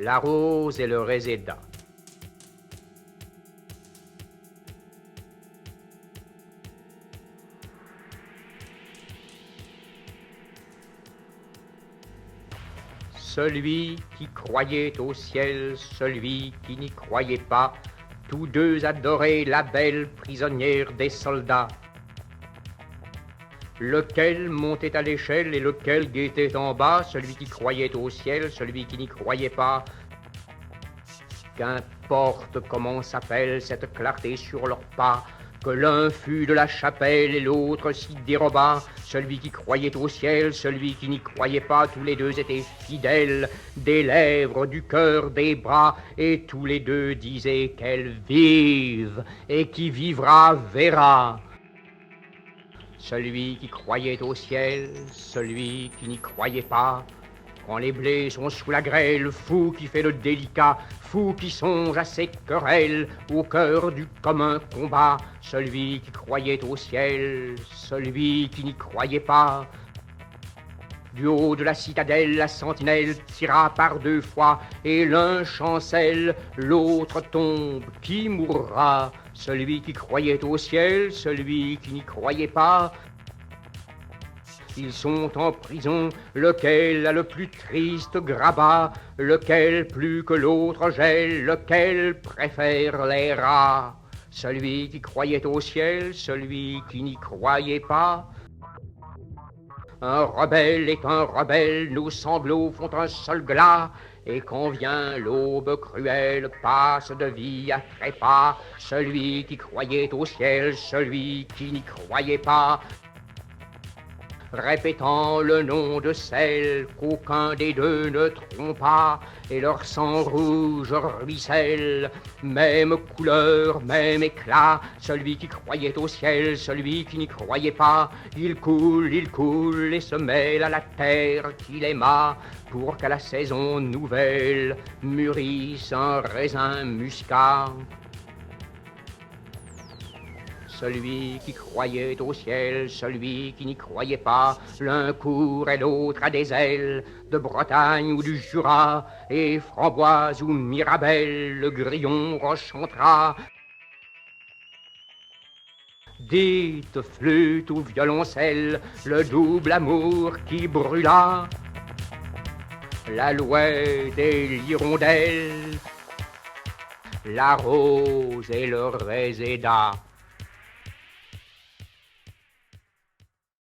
la rose et le réséda. Celui qui croyait au ciel, celui qui n'y croyait pas, tous deux adoraient la belle prisonnière des soldats. Lequel montait à l'échelle et lequel guettait en bas, celui qui croyait au ciel, celui qui n'y croyait pas. Qu'importe comment s'appelle cette clarté sur leurs pas, que l'un fût de la chapelle et l'autre s'y déroba, celui qui croyait au ciel, celui qui n'y croyait pas, tous les deux étaient fidèles, des lèvres, du cœur, des bras, et tous les deux disaient qu'elle vive, et qui vivra verra. Celui qui croyait au ciel, celui qui n'y croyait pas, quand les blés sont sous la grêle, fou qui fait le délicat, fou qui songe à ses querelles, au cœur du commun combat, celui qui croyait au ciel, celui qui n'y croyait pas. Du haut de la citadelle, la sentinelle tira par deux fois, et l'un chancelle, l'autre tombe, qui mourra? Celui qui croyait au ciel, celui qui n'y croyait pas. Ils sont en prison, lequel a le plus triste grabat, lequel plus que l'autre gèle, lequel préfère les rats. Celui qui croyait au ciel, celui qui n'y croyait pas. Un rebelle est un rebelle, nos sanglots font un seul glas, et quand vient l'aube cruelle, passe de vie à trépas, celui qui croyait au ciel, celui qui n'y croyait pas, répétant le nom de celle qu'aucun des deux ne trompa, et leur sang rouge ruisselle, même couleur, même éclat, celui qui croyait au ciel, celui qui n'y croyait pas, il coule, et se mêle à la terre qu'il aima, pour qu'à la saison nouvelle mûrisse un raisin muscat. Celui qui croyait au ciel, celui qui n'y croyait pas, l'un court et l'autre a des ailes, de Bretagne ou du Jura, et Framboise ou Mirabelle, le grillon rechantera. Dites, flûte ou violoncelle, le double amour qui brûla, l'alouette et l'hirondelle, la rose et le réséda.